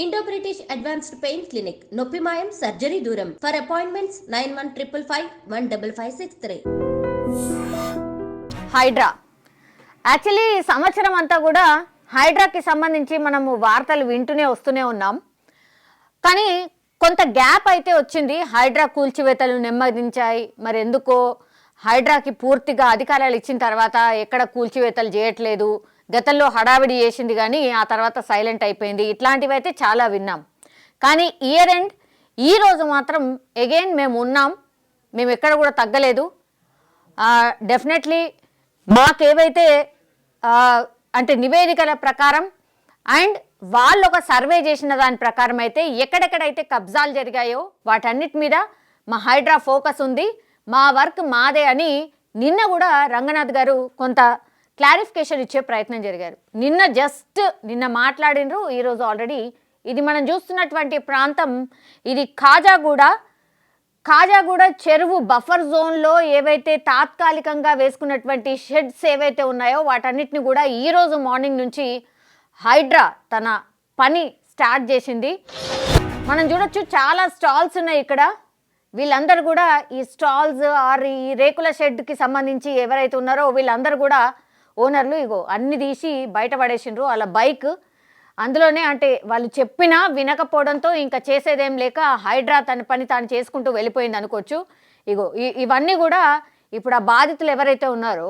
Indo British advanced pain clinic నొప్పి మాయం surgery దూరం ఫర్ అపాయింట్మెంట్స్ 9155515563. హైడ్రా యాక్చువల్లీ సంవత్సరం అంతా కూడా హైడ్రాకి సంబంధించి మనము వార్తలు వింటూనే వస్తూనే ఉన్నాం. కానీ కొంత గ్యాప్ అయితే వచ్చింది. హైడ్రా కూల్చివేతలు నెమ్మదించాయి. మరి ఎందుకో హైడ్రాకి పూర్తిగా అధికారాలు ఇచ్చిన తర్వాత ఎక్కడ కూల్చివేతలు చేయట్లేదు. గతంలో హడావిడి చేసింది కానీ ఆ తర్వాత సైలెంట్ అయిపోయింది. ఇట్లాంటివి అయితే చాలా విన్నాం. కానీ ఇయర్ ఎండ్ ఈరోజు మాత్రం అగైన్ మేము ఉన్నాం, మేము ఎక్కడ కూడా తగ్గలేదు. డెఫినెట్లీ మాకేవైతే అంటే నివేదికల ప్రకారం అండ్ వాళ్ళు ఒక సర్వే చేసిన దాని ప్రకారం అయితే ఎక్కడెక్కడైతే కబ్జాలు జరిగాయో వాటన్నిటి మీద మా హైడ్రా ఫోకస్ ఉంది, మా వర్క్ మాదే అని నిన్న కూడా రంగనాథ్ గారు కొంత క్లారిఫికేషన్ ఇచ్చే ప్రయత్నం జరిగారు. నిన్న మాట్లాడినరు. ఈరోజు ఆల్రెడీ ఇది మనం చూస్తున్నటువంటి ప్రాంతం ఇది కాజాగూడ చెరువు బఫర్ జోన్లో ఏవైతే తాత్కాలికంగా వేసుకున్నటువంటి షెడ్స్ ఏవైతే ఉన్నాయో వాటన్నిటిని కూడా ఈరోజు మార్నింగ్ నుంచి హైడ్రా తన పని స్టార్ట్ చేసింది. మనం చూడొచ్చు చాలా స్టాల్స్ ఉన్నాయి ఇక్కడ. వీళ్ళందరూ కూడా ఈ స్టాల్స్ ఆర్ ఈ రేకుల షెడ్కి సంబంధించి ఎవరైతే ఉన్నారో వీళ్ళందరూ కూడా ఓనర్లు ఇగో అన్ని తీసి బయట పడేసిండ్రు. వాళ్ళ బైక్ అందులోనే, అంటే వాళ్ళు చెప్పినా వినకపోవడంతో ఇంకా చేసేదేం లేక హైడ్రా తన పని తాను చేసుకుంటూ వెళ్ళిపోయింది అనుకోవచ్చు. ఇగో ఇవన్నీ కూడా ఇప్పుడు ఆ బాధితులు ఎవరైతే ఉన్నారో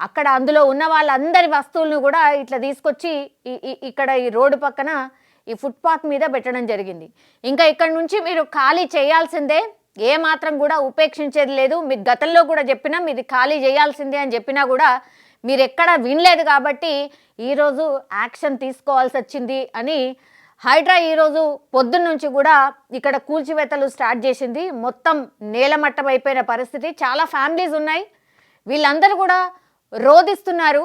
అక్కడ అందులో ఉన్న వాళ్ళందరి వస్తువులను కూడా ఇట్లా తీసుకొచ్చి ఇక్కడ ఈ రోడ్డు పక్కన ఈ ఫుట్పాత్ మీద పెట్టడం జరిగింది. ఇంకా ఇక్కడ నుంచి మీరు ఖాళీ చేయాల్సిందే, ఏ మాత్రం కూడా ఉపేక్షించేది లేదు. మీకు గతంలో కూడా చెప్పినా మీది ఖాళీ చేయాల్సిందే అని చెప్పినా కూడా మీరు ఎక్కడ వినలేదు కాబట్టి ఈరోజు యాక్షన్ తీసుకోవాల్సి వచ్చింది అని హైడ్రా ఈరోజు పొద్దున్న నుంచి కూడా ఇక్కడ కూల్చివేతలు స్టార్ట్ చేసింది. మొత్తం నేలమట్టం అయిపోయిన పరిస్థితి. చాలా ఫ్యామిలీస్ ఉన్నాయి, వీళ్ళందరూ కూడా రోధిస్తున్నారు.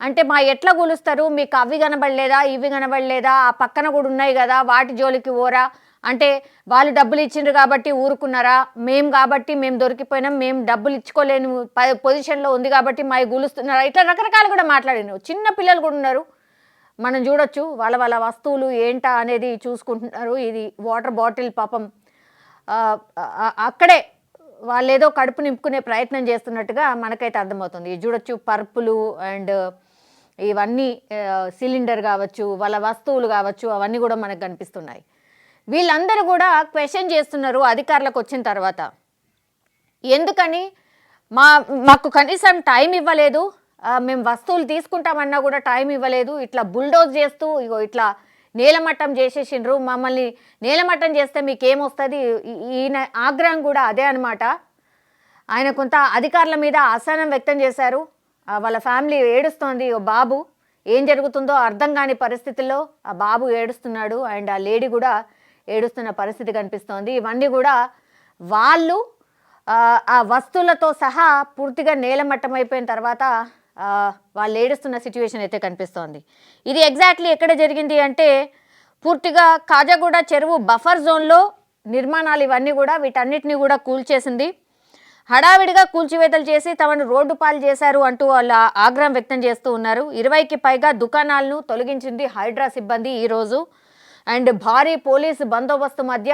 అంటే మా ఎట్లా కూలుస్తారు, మీకు అవి కనబడలేదా ఇవి కనబడలేదా, ఆ పక్కన కూడా ఉన్నాయి కదా వాటి జోలికి ఓరా, అంటే వాళ్ళు డబ్బులు ఇచ్చిండ్రు కాబట్టి ఊరుకున్నారా, మేము దొరికిపోయినాం, మేము డబ్బులు ఇచ్చుకోలేని పొజిషన్లో ఉంది కాబట్టి మా గులుస్తున్నారా, ఇట్లా రకరకాలు కూడా మాట్లాడినారు. చిన్న పిల్లలు కూడా ఉన్నారు, మనం చూడొచ్చు. వాళ్ళ వస్తువులు ఏంటా అనేది చూసుకుంటున్నారు. ఇది వాటర్ బాటిల్ పాపం అక్కడే వాళ్ళు ఏదో కడుపు నింపుకునే ప్రయత్నం చేస్తున్నట్టుగా మనకైతే అర్థమవుతుంది. ఇది చూడొచ్చు, పర్పులు అండ్ ఇవన్నీ సిలిండర్ కావచ్చు, వాళ్ళ వస్తువులు కావచ్చు, అవన్నీ కూడా మనకు కనిపిస్తున్నాయి. వీళ్ళందరూ కూడా క్వశ్చన్ చేస్తున్నారు అధికారులకు వచ్చిన తర్వాత, ఎందుకని మాకు కనీసం టైం ఇవ్వలేదు, మేము వస్తువులు తీసుకుంటామన్నా కూడా టైం ఇవ్వలేదు, ఇట్లా బుల్డోజ్ చేస్తూ ఇగో ఇట్లా నేలమట్టం చేసేసిండ్రు, మమ్మల్ని నేలమట్టం చేస్తే మీకేమొస్తుంది. ఈయన ఆగ్రహం కూడా అదే అనమాట. ఆయన కొంత అధికారుల మీద అసహనం వ్యక్తం చేశారు. వాళ్ళ ఫ్యామిలీ ఏడుస్తోంది. ఓ బాబు ఏం జరుగుతుందో అర్థం కాని పరిస్థితుల్లో ఆ బాబు ఏడుస్తున్నాడు అండ్ ఆ లేడీ కూడా ఏడుస్తున్న పరిస్థితి కనిపిస్తోంది. ఇవన్నీ కూడా వాళ్ళు ఆ వస్తువులతో సహా పూర్తిగా నేలమట్టం అయిపోయిన తర్వాత వాళ్ళు ఏడుస్తున్న సిచ్యువేషన్ అయితే కనిపిస్తోంది. ఇది ఎగ్జాక్ట్లీ ఎక్కడ జరిగింది అంటే పూర్తిగా కాజాగూడ చెరువు బఫర్ జోన్లో నిర్మాణాలు ఇవన్నీ కూడా వీటన్నిటిని కూడా కూల్చేసింది. హడావిడిగా కూల్చివేతలు చేసి తమను రోడ్డు పాలు చేశారు అంటూ వాళ్ళ ఆగ్రహం వ్యక్తం చేస్తూ ఉన్నారు. 20కి పైగా దుకాణాలను తొలగించింది హైడ్రా సిబ్బంది ఈరోజు. అండ్ భారీ పోలీసు బందోబస్తు మధ్య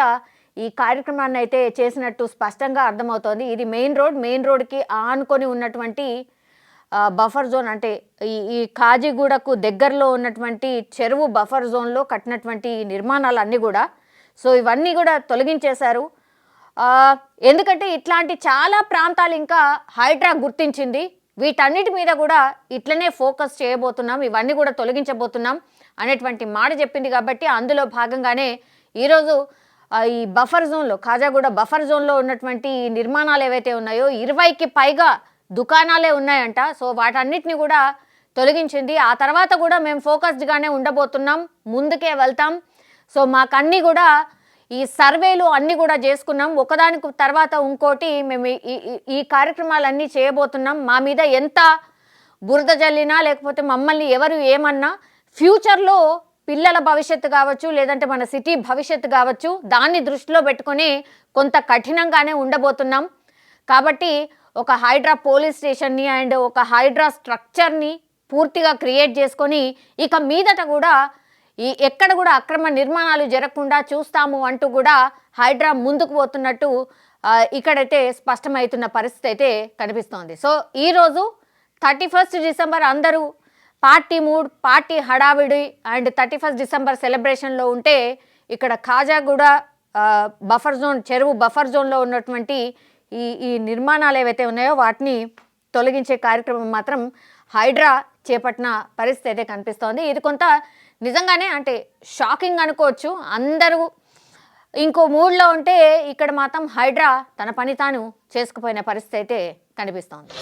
ఈ కార్యక్రమాన్ని అయితే చేసినట్టు స్పష్టంగా అర్థమవుతోంది. ఇది మెయిన్ రోడ్కి ఆనుకొని ఉన్నటువంటి బఫర్ జోన్, అంటే ఈ కాజిగూడకు దగ్గరలో ఉన్నటువంటి చెరువు బఫర్ జోన్లో కట్టినటువంటి నిర్మాణాలన్నీ కూడా. సో ఇవన్నీ కూడా తొలగించేశారు. ఎందుకంటే ఇట్లాంటి చాలా ప్రాంతాలు ఇంకా హైడ్రా గుర్తించింది. వీటన్నిటి మీద కూడా ఇట్లనే ఫోకస్ చేయబోతున్నాం, ఇవన్నీ కూడా తొలగించబోతున్నాం అనేటువంటి మాట చెప్పింది. కాబట్టి అందులో భాగంగానే ఈరోజు ఈ బఫర్ జోన్లో కాజాగూడ బఫర్ జోన్లో ఉన్నటువంటి నిర్మాణాలు ఏవైతే ఉన్నాయో 20కి పైగా దుకాణాలే ఉన్నాయంట. సో వాటన్నిటిని కూడా తొలగించింది. ఆ తర్వాత కూడా మేము ఫోకస్డ్గానే ఉండబోతున్నాం, ముందుకే వెళ్తాం. సో మాకన్నీ కూడా ఈ సర్వేలు అన్నీ కూడా చేసుకున్నాం, ఒకదానికి తర్వాత ఇంకోటి మేము ఈ కార్యక్రమాలన్నీ చేయబోతున్నాం. మా మీద ఎంత బురద జల్లినా లేకపోతే మమ్మల్ని ఎవరు ఏమన్నా ఫ్యూచర్లో పిల్లల భవిష్యత్తు కావచ్చు, లేదంటే మన సిటీ భవిష్యత్తు కావచ్చు, దాన్ని దృష్టిలో పెట్టుకొని కొంత కఠినంగానే ఉండబోతున్నాం. కాబట్టి ఒక హైడ్రా పోలీస్ స్టేషన్ని అండ్ ఒక హైడ్రా స్ట్రక్చర్ని పూర్తిగా క్రియేట్ చేసుకొని ఇక మీదట కూడా ఎక్కడ కూడా అక్రమ నిర్మాణాలు జరగకుండా చూస్తాము అంటూ కూడా హైడ్రా ముందుకు పోతున్నట్టు ఇక్కడైతే స్పష్టమవుతున్న పరిస్థితి అయితే కనిపిస్తోంది. సో ఈరోజు 31 డిసెంబర్ అందరూ పార్టీ మూడ్, పార్టీ హడావిడి అండ్ 31 డిసెంబర్ సెలబ్రేషన్లో ఉంటే ఇక్కడ ఖాజాగూడ బఫర్ జోన్, చెరువు బఫర్ జోన్లో ఉన్నటువంటి ఈ నిర్మాణాలు ఏవైతే ఉన్నాయో వాటిని తొలగించే కార్యక్రమం మాత్రం హైడ్రా చేపట్టిన పరిస్థితి అయితే కనిపిస్తోంది. ఇది కొంత నిజంగానే అంటే షాకింగ్ అనుకోవచ్చు. అందరూ ఇంకో మూడ్లో ఉంటే ఇక్కడ మాత్రం హైడ్రా తన పని తాను చేసుకుపోయిన పరిస్థితి అయితే కనిపిస్తోంది.